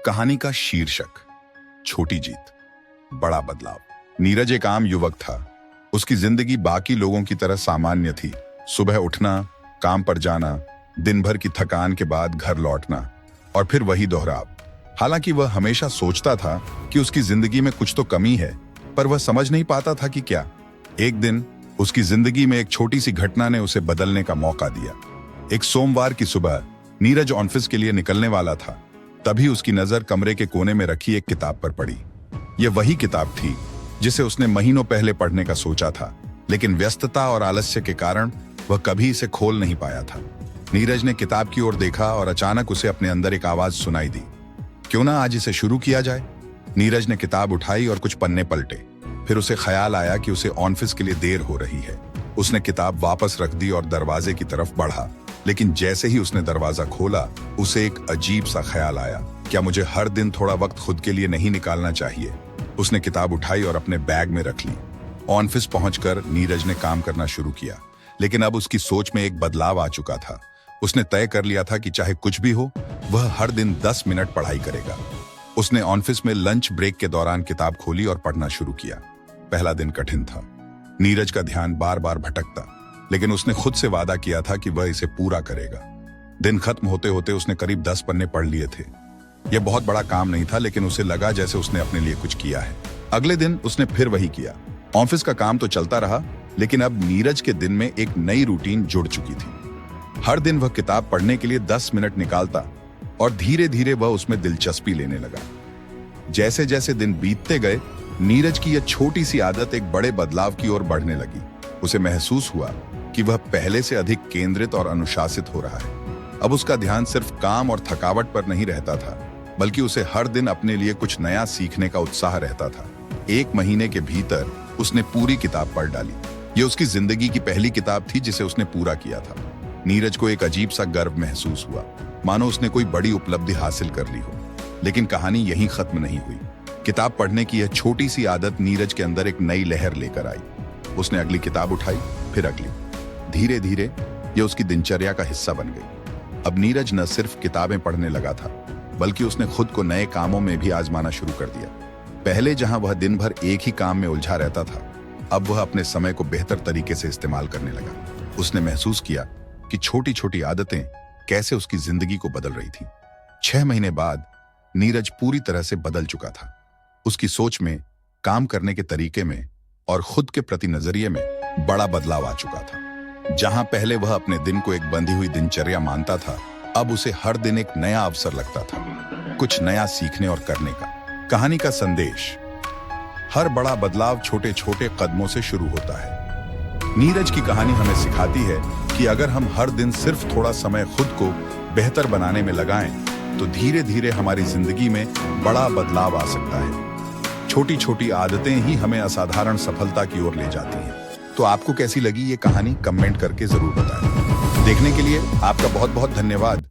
कहानी का शीर्षक छोटी जीत बड़ा बदलाव। नीरज एक आम युवक था। उसकी जिंदगी बाकी लोगों की तरह सामान्य थी। सुबह उठना, काम पर जाना, दिन भर की थकान के बाद घर लौटना और फिर वही दोहराव। हालांकि वह हमेशा सोचता था कि उसकी जिंदगी में कुछ तो कमी है, पर वह समझ नहीं पाता था कि क्या। एक दिन उसकी जिंदगी में एक छोटी सी घटना ने उसे बदलने का मौका दिया। एक सोमवार की सुबह नीरज ऑफिस के लिए निकलने वाला था। तभी उसकी नजर कमरे के कोने में रखी एक किताब पर पड़ी। यह वही किताब थी जिसे उसने महीनों पहले पढ़ने का सोचा था, लेकिन व्यस्तता और आलस्य के कारण वह कभी इसे खोल नहीं पाया था। नीरज ने किताब की ओर देखा और अचानक उसे अपने अंदर एक आवाज सुनाई दी, क्यों ना आज इसे शुरू किया जाए। नीरज ने किताब उठाई और कुछ पन्ने पलटे। फिर उसे ख्याल आया कि उसे ऑफिस के लिए देर हो रही है। उसने किताब वापस रख दी और दरवाजे की तरफ बढ़ा, लेकिन जैसे ही उसने दरवाजा खोला उसे एक अजीब सा ख्याल आया, क्या मुझे हर दिन थोड़ा वक्त खुद के लिए नहीं निकालना चाहिए। उसने किताब उठाई और अपने बैग में रख ली। ऑफिस पहुंचकर नीरज ने काम करना शुरू किया, लेकिन अब उसकी सोच में एक बदलाव आ चुका था। उसने तय कर लिया था कि चाहे कुछ भी हो, वह हर दिन 10 मिनट पढ़ाई करेगा। उसने ऑफिस में लंच ब्रेक के दौरान किताब खोली और पढ़ना शुरू किया। पहला दिन कठिन था। नीरज का ध्यान बार बार भटकता, लेकिन उसने खुद से वादा किया था कि वह इसे पूरा करेगा। दिन खत्म होते होते उसने करीब 10 पन्ने पढ़ लिए थे। यह बहुत बड़ा काम नहीं था, लेकिन उसे लगा जैसे उसने अपने लिए कुछ किया है। अगले दिन उसने फिर वही किया। ऑफिस का काम तो चलता रहा, लेकिन अब नीरज के दिन में एक नई रूटीन जुड़ चुकी थी। हर दिन वह किताब पढ़ने के लिए 10 मिनट निकालता और धीरे धीरे वह उसमें दिलचस्पी लेने लगा। जैसे जैसे दिन बीतते गए, नीरज की यह छोटी सी आदत एक बड़े बदलाव की ओर बढ़ने लगी। उसे महसूस हुआ कि वह पहले से अधिक केंद्रित और अनुशासित हो रहा है। अब उसका ध्यान सिर्फ काम और थकावट पर नहीं रहता था, बल्कि उसे हर दिन अपने लिए कुछ नया सीखने का उत्साह रहता था। 1 महीने के भीतर उसने पूरी किताब पढ़ डाली। ये उसकी जिंदगी की पहली किताब थी जिसे उसने पूरा किया था। नीरज को एक अजीब सा गर्व महसूस हुआ, मानो उसने कोई बड़ी उपलब्धि हासिल कर ली हो। लेकिन कहानी यहीं खत्म नहीं हुई। किताब पढ़ने की यह छोटी सी आदत नीरज के अंदर एक नई लहर लेकर आई। उसने अगली किताब उठाई, फिर अगली। धीरे धीरे यह उसकी दिनचर्या का हिस्सा बन गई। अब नीरज न सिर्फ किताबें पढ़ने लगा था, बल्कि उसने खुद को नए कामों में भी आजमाना शुरू कर दिया। पहले जहां वह दिन भर एक ही काम में उलझा रहता था, अब वह अपने समय को बेहतर तरीके से इस्तेमाल करने लगा। उसने महसूस किया कि छोटी छोटी आदतें कैसे उसकी जिंदगी को बदल रही थी। 6 महीने बाद नीरज पूरी तरह से बदल चुका था। उसकी सोच में, काम करने के तरीके में और खुद के प्रति नजरिए में बड़ा बदलाव आ चुका था। जहां पहले वह अपने दिन को एक बंधी हुई दिनचर्या मानता था, अब उसे हर दिन एक नया अवसर लगता था, कुछ नया सीखने और करने का। कहानी का संदेश: हर बड़ा बदलाव छोटे छोटे कदमों से शुरू होता है। नीरज की कहानी हमें सिखाती है कि अगर हम हर दिन सिर्फ थोड़ा समय खुद को बेहतर बनाने में लगाएं, तो धीरे धीरे हमारी जिंदगी में बड़ा बदलाव आ सकता है। छोटी छोटी आदतें ही हमें असाधारण सफलता की ओर ले जाती हैं। तो आपको कैसी लगी ये कहानी, कमेंट करके जरूर बताएं। देखने के लिए आपका बहुत बहुत धन्यवाद।